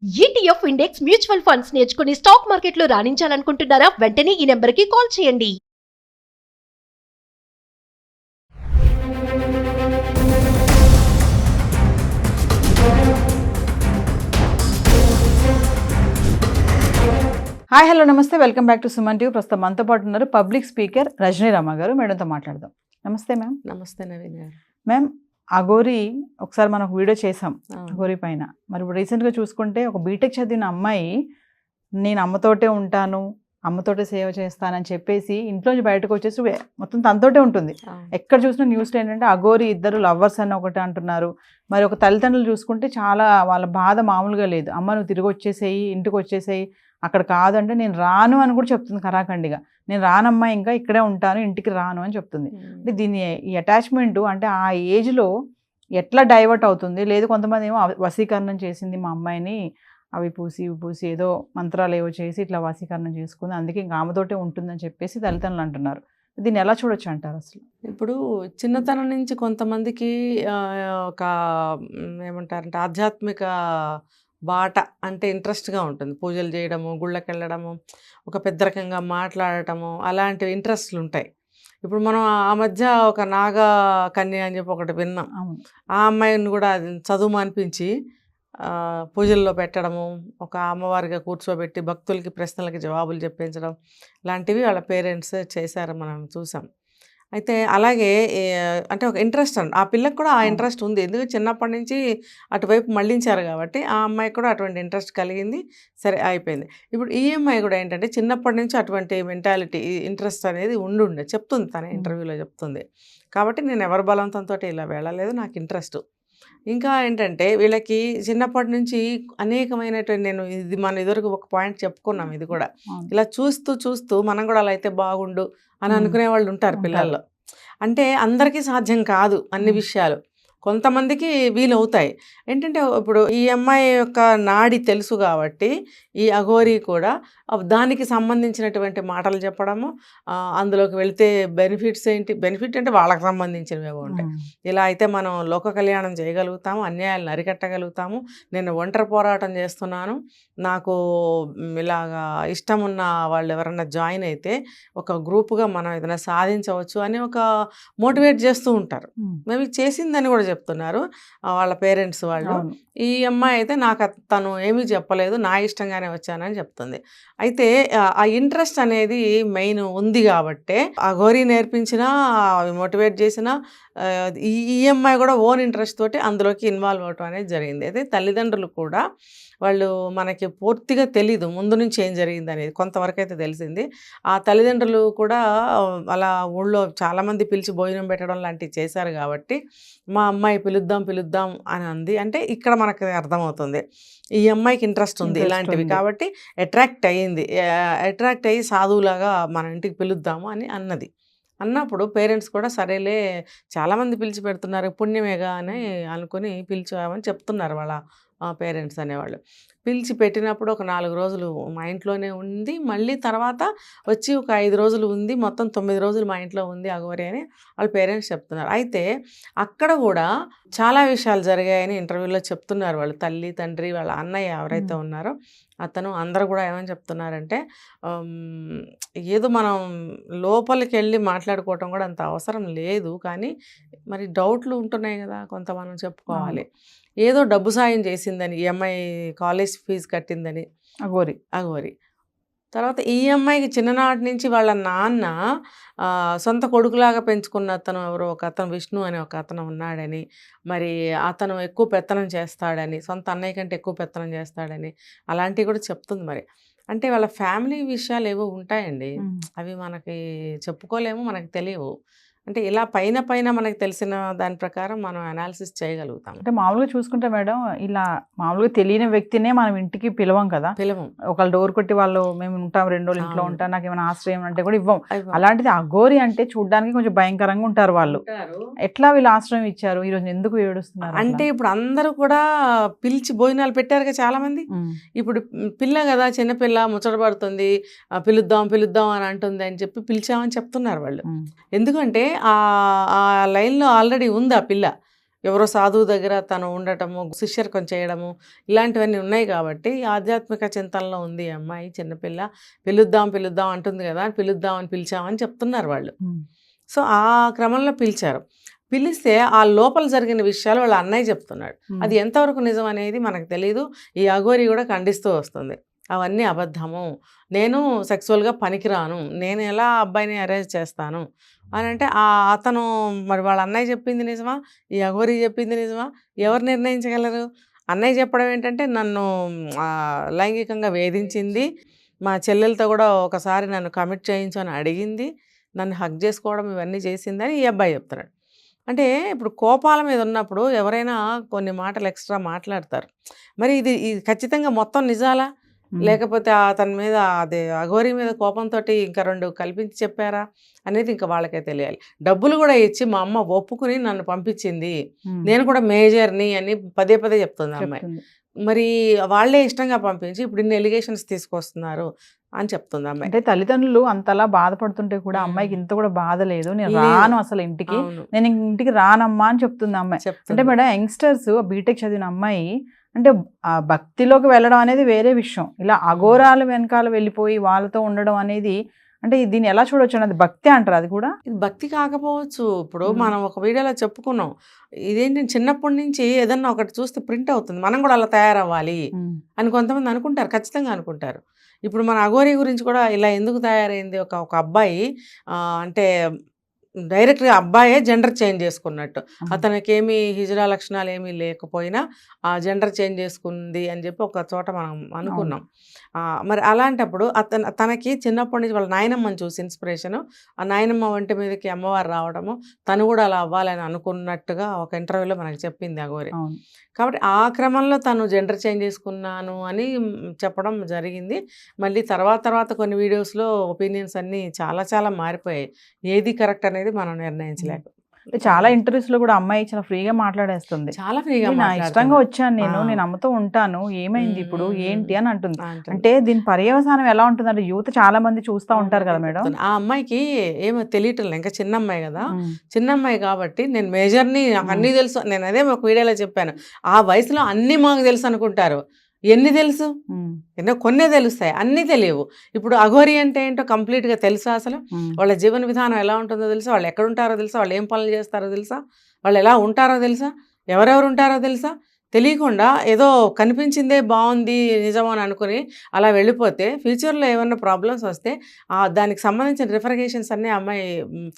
ETF index mutual funds నేర్చుకుని stock మార్కెట్లో రాణించాలనుకుంటున్నారా? వెంటనే ఈ నెంబర్కి కాల్ చేయండి. హాయ్ హలో నమస్తే, welcome back to Suman TV. ప్రస్తుతం మనతో పాటు ఉన్నారు పబ్లిక్ స్పీకర్ రజనీ రామ గారు. మేడంతో మాట్లాడదాం. నమస్తే మ్యామ్. నమస్తే నవీన్ గారు. మ్యామ్, అఘోరి ఒకసారి మనం ఒక వీడియో చేసాం అఘోరి పైన. మరి ఇప్పుడు రీసెంట్గా చూసుకుంటే ఒక బీటెక్ చదివిన అమ్మాయి నేను అమ్మతోటే ఉంటాను, అమ్మతోటే సేవ చేస్తానని చెప్పేసి ఇంట్లోంచి బయటకు వచ్చేసి మొత్తం తనతోటే ఉంటుంది. ఎక్కడ చూసినా న్యూస్లో ఏంటంటే అఘోరి ఇద్దరు లవ్వర్స్ అని ఒకటి అంటున్నారు. మరి ఒక తల్లిదండ్రులు చూసుకుంటే చాలా వాళ్ళ బాధ మామూలుగా లేదు. అమ్మ నువ్వు తిరిగి వచ్చేసేయి, ఇంటికి వచ్చేసేయి, అక్కడ కాదంటే నేను రాను అని కూడా చెప్తుంది కరాఖండిగా. నేను రానమ్మా, ఇంకా ఇక్కడే ఉంటాను, ఇంటికి రాను అని చెప్తుంది. అంటే దీన్ని ఈ అటాచ్మెంట్ అంటే ఆ ఏజ్లో ఎట్లా డైవర్ట్ అవుతుంది? లేదు కొంతమంది ఏమో వశీకరణం చేసింది మా అమ్మాయిని, అవి పూసి ఇవి పూసి ఏదో మంత్రాలు ఏవో చేసి ఇట్లా వశీకరణం చేసుకుంది, అందుకే ఇంకా ఆమెతోటే ఉంటుందని చెప్పేసి తల్లిదండ్రులు అంటున్నారు. దీన్ని ఎలా చూడొచ్చు అంటారు అసలు? ఇప్పుడు చిన్నతనం నుంచి కొంతమందికి ఒక ఏమంటారంటే ఆధ్యాత్మిక బాట అంటే ఇంట్రెస్ట్గా ఉంటుంది. పూజలు చేయడము, గుళ్ళకి వెళ్ళడము, ఒక పెద్దరకంగా మాట్లాడటము, అలాంటి ఇంట్రెస్ట్లు ఉంటాయి. ఇప్పుడు మనం ఆ మధ్య ఒక నాగ కన్య అని చెప్పి ఒకటి విన్నాం. ఆ అమ్మాయిని కూడా చదువు అనిపించి పూజల్లో పెట్టడము, ఒక అమ్మవారిగా కూర్చోబెట్టి భక్తులకి ప్రశ్నలకి జవాబులు చెప్పించడం, లాంటివి వాళ్ళ పేరెంట్స్ చేశారు, మనం చూసాం. అయితే అలాగే అంటే ఒక ఇంట్రెస్ట్ అండి, ఆ పిల్లకి కూడా ఆ ఇంట్రెస్ట్ ఉంది. ఎందుకంటే చిన్నప్పటి నుంచి అటువైపు మళ్ళించారు కాబట్టి ఆ అమ్మాయికి కూడా అటువంటి ఇంట్రెస్ట్ కలిగింది. సరే అయిపోయింది. ఇప్పుడు ఈ అమ్మాయి కూడా ఏంటంటే చిన్నప్పటి నుంచి అటువంటి మెంటాలిటీ, ఇంట్రెస్ట్ అనేది ఉండుండే చెప్తుంది, తన ఇంటర్వ్యూలో చెప్తుంది. కాబట్టి నేను ఎవరి బలవంతంతో ఇలా వెళ్ళలేదు, నాకు ఇంట్రెస్ట్. ఇంకా ఏంటంటే వీళ్ళకి చిన్నప్పటి నుంచి అనేకమైనటువంటి, నేను ఇది మన ఇదివరకు ఒక పాయింట్ చెప్పుకున్నాం, ఇది కూడా ఇలా చూస్తూ చూస్తూ మనం కూడా అలా అయితే బాగుండు అని అనుకునే వాళ్ళు ఉంటారు పిల్లల్లో. అంటే అందరికీ సాధ్యం కాదు అన్ని విషయాలు, కొంతమందికి వీలవుతాయి. ఏంటంటే ఇప్పుడు ఈ అమ్మాయి యొక్క నాడి తెలుసు కాబట్టి ఈ అఘోరి కూడా దానికి సంబంధించినటువంటి మాటలు చెప్పడము, అందులోకి వెళితే బెనిఫిట్స్ ఏంటి, బెనిఫిట్ అంటే వాళ్ళకి సంబంధించినవి ఉంటాయి. ఇలా అయితే మనం లోక కళ్యాణం చేయగలుగుతాము, అన్యాయాలను అరికట్టగలుగుతాము, నేను ఒంటరి పోరాటం చేస్తున్నాను, నాకు ఇలాగా ఇష్టం ఉన్న వాళ్ళు ఎవరన్నా జాయిన్ అయితే ఒక గ్రూపుగా మనం ఏదైనా సాధించవచ్చు అని ఒక మోటివేట్ చేస్తూ ఉంటారు. మేము చేసిందని కూడా చెప్తున్నారు వాళ్ళ పేరెంట్స్ వాళ్ళు. ఈ అమ్మాయి అయితే నాకు తను ఏమీ చెప్పలేదు, నా ఇష్టంగానే వచ్చానని చెప్తుంది. అయితే ఆ ఇంట్రెస్ట్ అనేది మెయిన్ ఉంది కాబట్టే అఘోరి నేర్పించినా, మోటివేట్ చేసినా ఈ అమ్మాయి కూడా ఓన్ ఇంట్రెస్ట్ తోటి అందులోకి ఇన్వాల్వ్ అవటం అనేది జరిగింది. అయితే తల్లిదండ్రులు కూడా వాళ్ళు మనకి పూర్తిగా తెలీదు ముందు నుంచి ఏం జరిగింది అనేది, కొంతవరకు అయితే తెలిసింది. ఆ తల్లిదండ్రులు కూడా అలా ఊళ్ళో చాలామంది పిలిచి భోజనం పెట్టడం లాంటివి చేశారు కాబట్టి మా అమ్మాయి పిలుద్దాం అని అంది. అంటే ఇక్కడ మనకు అర్థమవుతుంది ఈ అమ్మాయికి ఇంట్రెస్ట్ ఉంది ఇలాంటివి కాబట్టి అట్రాక్ట్ అయ్యి సాధువులాగా మన ఇంటికి పిలుద్దాము అని అన్నప్పుడు పేరెంట్స్ కూడా సరేలే చాలామంది పిలిచి పెడుతున్నారు, పుణ్యమేగా అని అనుకుని పిలిచామని చెప్తున్నారు వాళ్ళ పేరెంట్స్ అనేవాళ్ళు. పిలిచి పెట్టినప్పుడు ఒక 4 రోజులు మా ఇంట్లోనే ఉంది, మళ్ళీ తర్వాత వచ్చి ఒక 5 రోజులు ఉంది, మొత్తం 9 రోజులు మా ఇంట్లో ఉంది అఘోరి అని వాళ్ళ పేరెంట్స్ చెప్తున్నారు. అయితే అక్కడ కూడా చాలా విషయాలు జరిగాయని ఇంటర్వ్యూలో చెప్తున్నారు వాళ్ళు, తల్లి తండ్రి వాళ్ళ అన్నయ్య ఎవరైతే ఉన్నారో అతను, అందరూ కూడా ఏమని చెప్తున్నారంటే ఏదో మనం లోపలికి వెళ్ళి మాట్లాడుకోవటం కూడా అంత అవసరం లేదు, కానీ మరి డౌట్లు ఉంటున్నాయి కదా కొంత, మనం చెప్పుకోవాలి. ఏదో డబ్బు సాయం చేసిందని, ఈఎంఐ కాలేజ్ ఫీజు కట్టిందని అఘోరి. తర్వాత ఈ అమ్మాయికి చిన్ననాటి నుంచి వాళ్ళ నాన్న సొంత కొడుకులాగా పెంచుకున్న అతను ఎవరో ఒక అతను, విష్ణు అని ఒక అతను ఉన్నాడని, మరి అతను ఎక్కువ పెత్తనం చేస్తాడని, సొంత అన్నయ్య కంటే ఎక్కువ పెత్తనం చేస్తాడని అలాంటివి కూడా చెప్తుంది. మరి అంటే వాళ్ళ ఫ్యామిలీ విషయాలు ఏవో ఉంటాయండి, అవి మనకి చెప్పుకోలేము, మనకు తెలియవు. అంటే ఇలా పైన మనకు తెలిసిన దాని ప్రకారం మనం అనాలిసిస్ చేయగలుగుతాం. అంటే మామూలుగా చూసుకుంటే మేడం, ఇలా మామూలుగా తెలియని వ్యక్తినే మనం ఇంటికి పిలవం కదా, ఒకళ్ళు డోర్ కొట్టి వాళ్ళు మేము ఉంటాం 2 రోజులు ఇంట్లో ఉంటాం, నాకు ఏమైనా ఆశ్రయం అంటే కూడా ఇవ్వం. అలాంటిది అఘోరి అంటే చూడడానికి కొంచెం భయంకరంగా ఉంటారు వాళ్ళు. ఎట్లా వీళ్ళు ఆశ్రయం ఇచ్చారు, ఈ రోజు ఎందుకు ఏడుస్తున్నారు అంటే ఇప్పుడు అందరూ కూడా పిలిచి భోజనాలు పెట్టారుగా చాలా మంది. ఇప్పుడు పిల్ల కదా, చిన్నపిల్ల ముచ్చట పడుతుంది, పిలుద్దాం అని అంటుంది అని చెప్పి పిలిచామని చెప్తున్నారు వాళ్ళు. ఎందుకంటే ఆ లైన్లో ఆల్రెడీ ఉంది ఆ పిల్ల. ఎవరో సాధువు దగ్గర తను ఉండటము, శిష్యర్కం చేయడము, ఇలాంటివన్నీ ఉన్నాయి కాబట్టి ఆధ్యాత్మిక చింతనలో ఉంది ఈ అమ్మాయి, చిన్నపిల్ల. పిలుద్దాం పిలుద్దాం అంటుంది కదా, పిలుద్దామని పిలిచామని చెప్తున్నారు వాళ్ళు. సో ఆ క్రమంలో పిలిచారు. పిలిస్తే ఆ లోపల జరిగిన విషయాలు వాళ్ళ అన్నయ్య చెప్తున్నాడు. అది ఎంతవరకు నిజం అనేది మనకు తెలియదు. ఈ అఘోరి కూడా ఖండిస్తూ వస్తుంది, అవన్నీ అబద్ధము, నేను సెక్సువల్గా పనికిరాను, నేను ఎలా అబ్బాయిని అరేంజ్ చేస్తాను అని. అంటే అతను మరి వాళ్ళ అన్నయ్య చెప్పింది నిజమా, ఈ అఘోరి చెప్పింది నిజమా, ఎవరు నిర్ణయించగలరు? అన్నయ్య చెప్పడం ఏంటంటే నన్ను లైంగికంగా వేధించింది, మా చెల్లెలతో కూడా ఒకసారి నన్ను కమిట్ చేయించు అని అడిగింది, నన్ను హక్ చేసుకోవడం ఇవన్నీ చేసిందని ఈ అబ్బాయి చెప్తున్నాడు. అంటే ఇప్పుడు కోపాల మీద ఉన్నప్పుడు ఎవరైనా కొన్ని మాటలు ఎక్స్ట్రా మాట్లాడతారు. మరి ఇది ఖచ్చితంగా మొత్తం నిజాలా, లేకపోతే అతని మీద అదే అఘోరి మీద కోపంతో ఇంకా 2 కల్పించి చెప్పారా అనేది ఇంకా వాళ్ళకే తెలియాలి. డబ్బులు కూడా ఇచ్చి మా అమ్మ ఒప్పుకుని నన్ను పంపించింది, నేను కూడా మేజర్ని అని పదే పదే చెప్తుంది అమ్మాయి. మరి వాళ్ళే ఇష్టంగా పంపించి ఇప్పుడు ఇన్ని ఎలిగేషన్స్ తీసుకొస్తున్నారు అని చెప్తుంది అమ్మాయి. అంటే తల్లిదండ్రులు అంతలా బాధపడుతుంటే కూడా అమ్మాయికి ఇంత కూడా బాధ లేదు, నేను రాను అసలు ఇంటికి, నేను ఇంటికి రానమ్మా అని చెప్తుంది అమ్మాయి. అంటే మేడం యంగ్స్టర్స్ బీటెక్ చదివిన అమ్మాయి అంటే ఆ భక్తిలోకి వెళ్ళడం అనేది వేరే విషయం, ఇలా అఘోరాల వెనకాల వెళ్ళిపోయి వాళ్ళతో ఉండడం అనేది అంటే దీన్ని ఎలా చూడొచ్చు అన్నది భక్తి అంటారు. అది కూడా ఇది భక్తి కాకపోవచ్చు. ఇప్పుడు మనం ఒక వీడియోలో చెప్పుకున్నాం, ఇదేంటి చిన్నప్పటి నుంచి ఏదన్నా ఒకటి చూస్తే ప్రింట్ అవుతుంది, మనం కూడా అలా తయారవ్వాలి అని కొంతమంది అనుకుంటారు, ఖచ్చితంగా అనుకుంటారు. ఇప్పుడు మన అఘోరి గురించి కూడా ఇలా ఎందుకు తయారైంది, ఒక అబ్బాయి అంటే డైరెక్ట్గా అబ్బాయే జెండర్ చేంజ్ చేసుకున్నట్టు, అతనికి ఏమీ హిజ్రా లక్షణాలు ఏమీ లేకపోయినా ఆ జెండర్ చేంజ్ చేసుకుంది అని చెప్పి ఒక చోట మనం అనుకున్నాం. మరి అలాంటప్పుడు తనకి చిన్నప్పటి నుంచి వాళ్ళ నాయనమ్మని చూసి ఇన్స్పిరేషను, ఆ నాయనమ్మ వంటి మీదకి అమ్మవారు రావడము, తను కూడా అలా అవ్వాలని అనుకున్నట్టుగా ఒక ఇంటర్వ్యూలో మనకు చెప్పింది అఘోరి. కాబట్టి ఆ క్రమంలో తను జెండర్ చేంజ్ చేసుకున్నాను అని చెప్పడం జరిగింది. మళ్ళీ తర్వాత కొన్ని వీడియోస్లో ఒపీనియన్స్ అన్నీ చాలా మారిపోయాయి, ఏది కరెక్ట్ అనేది మనం నిర్ణయించలేక. చాలా ఇంటర్వ్యూస్ లో కూడా అమ్మాయి చాలా ఫ్రీగా మాట్లాడేస్తుంది, చాలా ఫ్రీగా ఇష్టంగా వచ్చాను నేను అమ్మతో ఉంటాను, ఏమైంది ఇప్పుడు ఏంటి అని అంటుంది. అంటే దీని పర్యవసానం ఎలా ఉంటుంది అంటే యూత్ చాలా మంది చూస్తూ ఉంటారు కదా మేడం. ఆ అమ్మాయికి ఏమో తెలియటం లేదు, ఇంకా చిన్న అమ్మాయి కదా, చిన్న అమ్మాయి కాబట్టి నేను మేజర్ని, నాకు అన్నీ తెలుసు, నేను అదే ఒక వీడియోలో చెప్పాను, ఆ వయసులో అన్నీ మాకు తెలుసు అనుకుంటారు. ఎన్ని తెలుసు, కొన్నే తెలుస్తాయి, అన్నీ తెలియవు. ఇప్పుడు అఘోరి అంటే ఏంటో కంప్లీట్గా తెలుసా, అసలు వాళ్ళ జీవన విధానం ఎలా ఉంటుందో తెలుసా, వాళ్ళు ఎక్కడ ఉంటారో తెలుసా, వాళ్ళు ఏం పనులు చేస్తారో తెలుసా, వాళ్ళు ఎలా ఉంటారో తెలుసా, ఎవరెవరు ఉంటారో తెలుసా, తెలియకుండా ఏదో కనిపించిందే బాగుంది నిజం అని అనుకుని అలా వెళ్ళిపోతే ఫ్యూచర్లో ఏమన్నా ప్రాబ్లమ్స్ వస్తే దానికి సంబంధించిన రిఫరికేషన్స్ అన్నీ అమ్మాయి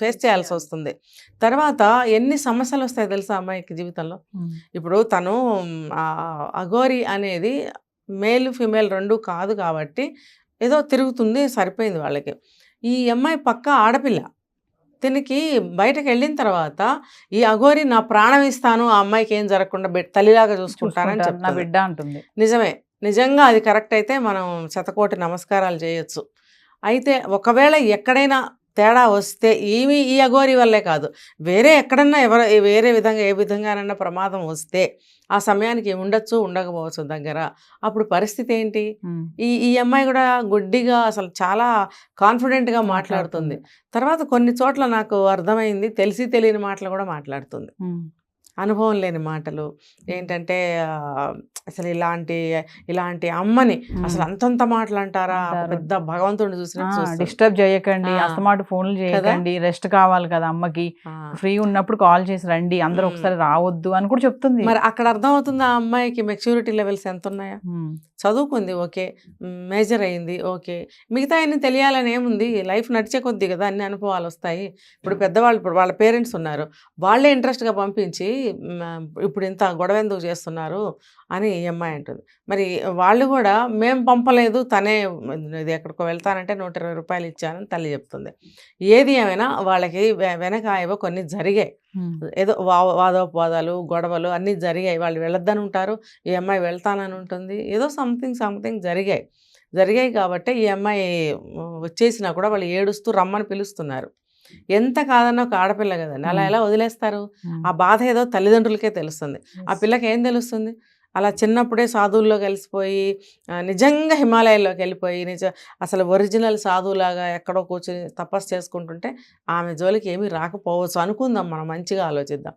ఫేస్ చేయాల్సి వస్తుంది. తర్వాత ఎన్ని సమస్యలు వస్తాయి తెలుసా అమ్మాయికి జీవితంలో. ఇప్పుడు తను అఘోరి అనేది మేల్ ఫిమేల్ 2 కాదు కాబట్టి ఏదో తిరుగుతుంది, సరిపోయింది వాళ్ళకి. ఈ అమ్మాయి పక్క ఆడపిల్ల, తినికి బయటకు వెళ్ళిన తర్వాత ఈ అఘోరి నా ప్రాణం ఇస్తాను, ఆ అమ్మాయికి ఏం జరగకుండా తల్లిలాగా చూసుకుంటానని చెప్తా బిడ్డ అంటుంది. నిజమే, నిజంగా అది కరెక్ట్ అయితే మనం 100 నమస్కారాలు చేయొచ్చు. అయితే ఒకవేళ ఎక్కడైనా తేడా వస్తే ఈ అఘోరి వల్లే కాదు, వేరే ఎక్కడన్నా వేరే విధంగా ఏ విధంగానన్నా ప్రమాదం వస్తే ఆ సమయానికి ఉండొచ్చు ఉండకపోవచ్చు దగ్గర, అప్పుడు పరిస్థితి ఏంటి? ఈ అమ్మాయి కూడా గుడ్డిగా అసలు చాలా కాన్ఫిడెంట్గా మాట్లాడుతుంది. తర్వాత కొన్ని చోట్ల నాకు అర్థమైంది, తెలిసి తెలియని మాటలు కూడా మాట్లాడుతుంది, అనుభవం లేని మాటలు. ఏంటంటే అసలు ఇలాంటి అమ్మని అసలు అంతంత మాటలు అంటారా, పెద్ద భగవంతుడిని చూసినట్టు. డిస్టర్బ్ చేయకండి, అస్తమాట ఫోన్లు చేయకండి, రెస్ట్ కావాలి కదా అమ్మకి, ఫ్రీ ఉన్నప్పుడు కాల్ చేసి రండి, అందరూ ఒకసారి రావద్దు అని కూడా చెప్తుంది. మరి అక్కడ అర్థమవుతుంది ఆ అమ్మాయికి మెచ్యూరిటీ లెవెల్స్ ఎంత ఉన్నాయా. చదువుకుంది ఓకే, మేజర్ అయింది ఓకే, మిగతా అన్ని తెలియాలని ఏముంది, లైఫ్ నడిచే కొద్ది కదా అన్ని అనుభవాలు వస్తాయి. ఇప్పుడు పెద్దవాళ్ళు, ఇప్పుడు వాళ్ళ పేరెంట్స్ ఉన్నారు, వాళ్ళే ఇంట్రెస్ట్గా పంపించి ఇప్పుడు ఇంత గొడవ ఎందుకు చేస్తున్నారు అని ఈ అమ్మాయి అంటుంది. మరి వాళ్ళు కూడా మేము పంపలేదు, తనే ఇది ఎక్కడికో వెళ్తానంటే 120 రూపాయలు ఇచ్చానని తల్లి చెప్తుంది. ఏది ఏమైనా వాళ్ళకి వెనక ఏవో కొన్ని జరిగాయి, ఏదో వాదోపవాదాలు గొడవలు అన్నీ జరిగాయి. వాళ్ళు వెళ్ళొద్దని ఉంటారు, ఈ అమ్మాయి వెళ్తానని ఉంటుంది, ఏదో సంథింగ్ జరిగాయి కాబట్టి ఈ అమ్మాయి వచ్చేసినా కూడా వాళ్ళు ఏడుస్తూ రమ్మని పిలుస్తున్నారు. ఎంత కాదన్నా ఒక ఆడపిల్ల కదండి, అలా ఎలా వదిలేస్తారు? ఆ బాధ ఏదో తల్లిదండ్రులకే తెలుస్తుంది, ఆ పిల్లకి ఏం తెలుస్తుంది? అలా చిన్నప్పుడే సాధువుల్లో కలిసిపోయి నిజంగా హిమాలయాల్లోకి వెళ్ళిపోయి అసలు ఒరిజినల్ సాధువులాగా ఎక్కడో కూర్చొని తపస్సు చేసుకుంటుంటే ఆమె జోలికి ఏమీ రాకపోవచ్చు అనుకుందాం, మనం మంచిగా ఆలోచిద్దాం.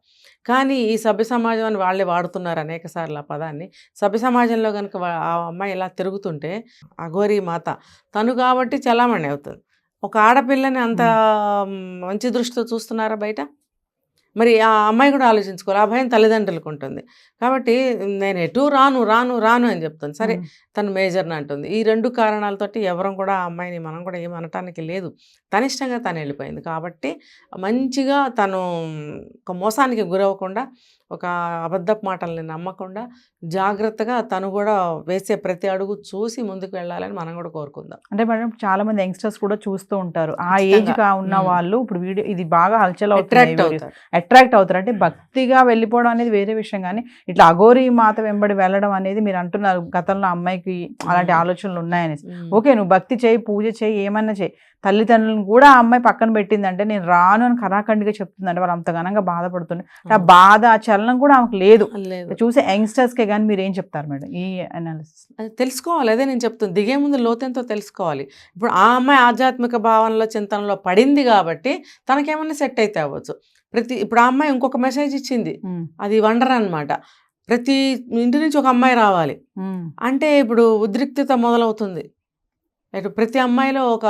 కానీ ఈ సభ్య సమాజం అని వాళ్ళే వాడుతున్నారు అనేక సార్లు ఆ పదాన్ని. సభ్య సమాజంలో కనుక ఆ అమ్మాయి ఇలా తిరుగుతుంటే అఘోరీ మాత తను కాబట్టి చలామణి అవుతుంది. ఒక ఆడపిల్లని అంత మంచి దృష్టితో చూస్తున్నారా బయట? మరి ఆ అమ్మాయి కూడా ఆలోచించుకోవాలి. ఆ భయం తల్లిదండ్రులకు ఉంటుంది. కాబట్టి నేను ఎటు రాను రాను రాను అని చెప్తాను. సరే తను మేజర్ని అంటుంది. ఈ 2 కారణాలతోటి ఎవరం కూడా ఆ అమ్మాయిని మనం కూడా ఏం అనటానికి లేదు. తన ఇష్టంగా తను వెళ్ళిపోయింది. కాబట్టి మంచిగా తను ఒక మోసానికి గురవ్వకుండా, ఒక అబద్ధపు మాటల్ని నమ్మకుండా జాగ్రత్తగా తను కూడా వేసే ప్రతి అడుగు చూసి ముందుకు వెళ్ళాలని మనం కూడా కోరుకుందాం. అంటే మేడం చాలా మంది యంగ్స్టర్స్ కూడా చూస్తూ ఉంటారు. ఆ ఏజ్ ఖచ్చితంగా. గా ఉన్న వాళ్ళు ఇప్పుడు వీడియో ఇది బాగా హల్చల్ అట్రాక్ట్ అవుతుంది, అవుతారు. అట్రాక్ట్ అవుతారు. అంటే భక్తిగా వెళ్ళిపోవడం అనేది వేరే విషయం, కానీ ఇట్లా అఘోరీ మాత వెంబడి వెళ్ళడం అనేది మీరు అంటున్నారు గతంలో అమ్మాయికి అలాంటి ఆలోచనలు ఉన్నాయనేసి. ఓకే, నువ్వు భక్తి చేయి, పూజ చేయి, ఏమన్నా చేయి, తల్లిదండ్రులను కూడా ఆ అమ్మాయి పక్కన పెట్టిందంటే నేను రాను అని ఖరాఖండిగా చెప్తుందంటే వాళ్ళు అంత ఘనంగా బాధపడుతుంది. ఆ బాధ, ఆ చలనం కూడా ఆమెకు లేదు. లేదు, చూసే యంగ్స్టర్స్ కే కానీ మీరు ఏం చెప్తారు మేడం ఈ అనాలిసిస్? అది తెలుసుకోవాలి. అదే నేను చెప్తాను, దిగే ముందు లోతెంతో తెలుసుకోవాలి. ఇప్పుడు ఆ అమ్మాయి ఆధ్యాత్మిక భావనలో చింతనలో పడింది కాబట్టి తనకేమన్నా సెట్ అయితే అవ్వచ్చు. ఇప్పుడు ఆ అమ్మాయి ఇంకొక మెసేజ్ ఇచ్చింది, అది వండర్ అనమాట. ప్రతి ఇంటి నుంచి ఒక అమ్మాయి రావాలి అంటే ఇప్పుడు ఉద్రిక్తత మొదలవుతుంది. ఇటు ప్రతి అమ్మాయిలో ఒక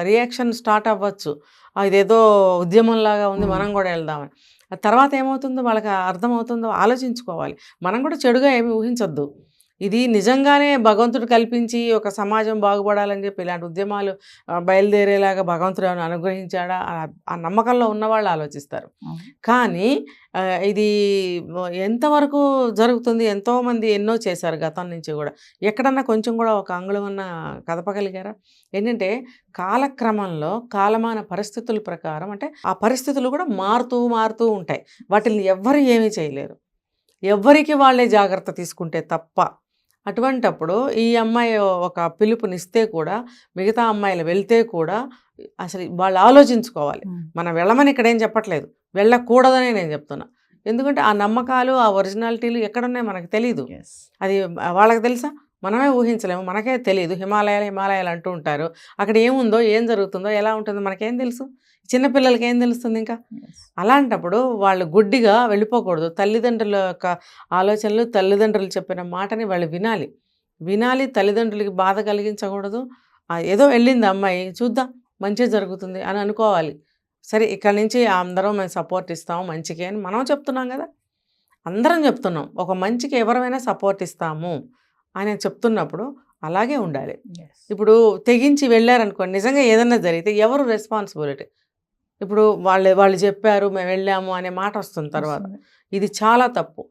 రియాక్షన్ స్టార్ట్ అవ్వచ్చు, ఇదేదో ఉద్యమంలాగా ఉంది, మనం కూడా వెళ్దామని. తర్వాత ఏమవుతుందో వాళ్ళకి అర్థమవుతుందో ఆలోచించుకోవాలి. మనం కూడా చెడుగా ఏమి ఊహించొద్దు. ఇది నిజంగానే భగవంతుడు కల్పించి ఒక సమాజం బాగుపడాలని చెప్పి ఇలాంటి ఉద్యమాలు బయలుదేరేలాగా భగవంతుడు ఏమైనా అనుగ్రహించాడా, ఆ నమ్మకంలో ఉన్నవాళ్ళు ఆలోచిస్తారు. కానీ ఇది ఎంతవరకు జరుగుతుంది? ఎంతోమంది ఎన్నో చేశారు గతం నుంచి కూడా. ఎక్కడన్నా కొంచెం కూడా ఒక అంగుళమన్నా కదపగలిగారా? ఏంటంటే కాలక్రమంలో కాలమాన పరిస్థితుల ప్రకారం, అంటే ఆ పరిస్థితులు కూడా మారుతూ ఉంటాయి. వాటిని ఎవ్వరు ఏమీ చేయలేరు, ఎవ్వరికి వాళ్ళే జాగ్రత్త తీసుకుంటే తప్ప. అటువంటప్పుడు ఈ అమ్మాయి ఒక పిలుపునిస్తే కూడా మిగతా అమ్మాయిలు వెళ్తే కూడా అసలు వాళ్ళు ఆలోచించుకోవాలి. మనం వెళ్ళమని ఇక్కడ ఏం చెప్పట్లేదు, వెళ్ళకూడదనే నేను చెప్తున్నా. ఎందుకంటే ఆ నమ్మకాలు, ఆ ఒరిజినాలిటీలు ఎక్కడున్నాయి మనకు తెలీదు. అది వాళ్ళకి తెలుసా? మనమే ఊహించలేము, మనకే తెలియదు. హిమాలయాలు అంటూ ఉంటారు. అక్కడ ఏముందో, ఏం జరుగుతుందో, ఎలా ఉంటుందో మనకేం తెలుసు? చిన్నపిల్లలకి ఏం తెలుస్తుంది ఇంకా? అలాంటప్పుడు వాళ్ళు గుడ్డిగా వెళ్ళిపోకూడదు. తల్లిదండ్రుల యొక్క ఆలోచనలు, తల్లిదండ్రులు చెప్పిన మాటని వాళ్ళు వినాలి. తల్లిదండ్రులకి బాధ కలిగించకూడదు. ఏదో వెళ్ళింది అమ్మాయి, చూద్దాం మంచి జరుగుతుంది అని అనుకోవాలి. సరే, ఇక్కడ నుంచి అందరం మేము సపోర్ట్ ఇస్తాము మంచికి అని మనం చెప్తున్నాం కదా, అందరం చెప్తున్నాం. ఒక మంచికి ఎవరైనా సపోర్ట్ ఇస్తాము అని చెప్తున్నప్పుడు అలాగే ఉండాలి. ఇప్పుడు తెగించి వెళ్ళారనుకోండి, నిజంగా ఏదన్నా జరిగితే ఎవరు రెస్పాన్సిబిలిటీ? ఇప్పుడు వాళ్ళు చెప్పారు, మేము వెళ్ళాము అనే మాట వస్తుంది తర్వాత. ఇది చాలా తప్పు.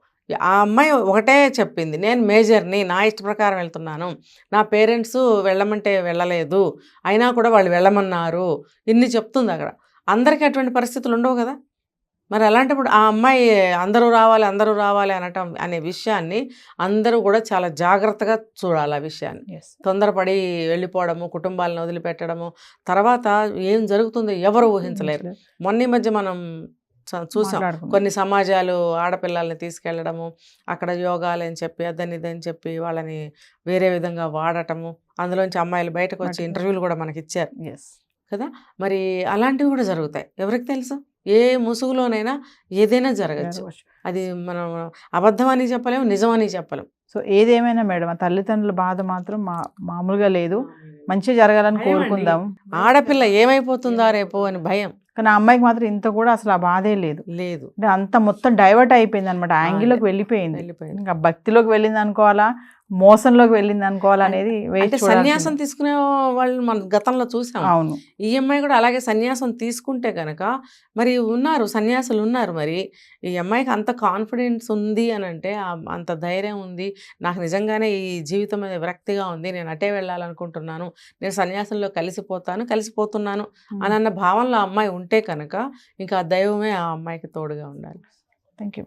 ఆ అమ్మాయి ఒకటే చెప్పింది, నేను మేజర్ని, నా ఇష్ట ప్రకారం వెళ్తున్నాను, నా పేరెంట్స్ వెళ్ళమంటే వెళ్ళలేదు, అయినా కూడా వాళ్ళు వెళ్ళమన్నారు, ఇన్ని చెప్తుంది. అక్కడ అందరికీ అటువంటి పరిస్థితులు ఉండవు కదా. మరి అలాంటప్పుడు ఆ అమ్మాయి అందరూ రావాలి అనటం అనే విషయాన్ని అందరూ కూడా చాలా జాగ్రత్తగా చూడాలి. ఆ విషయాన్ని తొందరపడి వెళ్ళిపోవడము, కుటుంబాలను వదిలిపెట్టడము, తర్వాత ఏం జరుగుతుందో ఎవరు ఊహించలేరు. మొన్న మధ్య మనం చూసాం, కొన్ని సమాజాలు ఆడపిల్లల్ని తీసుకెళ్ళడము, అక్కడ యోగాలు అని చెప్పి ఇదని చెప్పి వాళ్ళని వేరే విధంగా వాడటము, అందులోంచి అమ్మాయిలు బయటకు వచ్చి ఇంటర్వ్యూలు కూడా మనకి ఇచ్చారు కదా. మరి అలాంటివి కూడా జరుగుతాయి. ఎవరికి తెలుసు? ఏ ముసుగులోనైనా ఏదైనా జరగచ్చు. అది మనం అబద్ధం అని చెప్పలేము, నిజం అని చెప్పలేము. సో ఏదేమైనా మేడం, ఆ తల్లిదండ్రుల బాధ మాత్రం మామూలుగా లేదు. మంచి జరగాలని కోరుకుందాం. ఆడపిల్ల ఏమైపోతుందా రేపు అని భయం. కానీ ఆ అమ్మాయికి మాత్రం ఇంత కూడా అసలు ఆ బాధే లేదు. అంటే అంత మొత్తం డైవర్ట్ అయిపోయింది అనమాట, యాంగిల్లోకి వెళ్ళిపోయింది. ఇంకా భక్తిలోకి వెళ్ళింది అనుకోవాలా, మోసంలోకి వెళ్ళింది అనుకోవాలనేది. సన్యాసం తీసుకునే వాళ్ళు మన గతంలో చూసాం. అవును, ఈ అమ్మాయి కూడా అలాగే సన్యాసం తీసుకుంటే కనుక మరి సన్యాసులు ఉన్నారు. మరి ఈ అమ్మాయికి అంత కాన్ఫిడెన్స్ ఉంది అని అంటే, అంత ధైర్యం ఉంది, నాకు నిజంగానే ఈ జీవితం మీద విరక్తిగా ఉంది, నేను అటే వెళ్ళాలనుకుంటున్నాను, నేను సన్యాసంలో కలిసిపోతున్నాను అని అన్న భావనలో అమ్మాయి ఉంటే కనుక ఇంకా దైవమే ఆ అమ్మాయికి తోడుగా ఉండాలి. Thank you.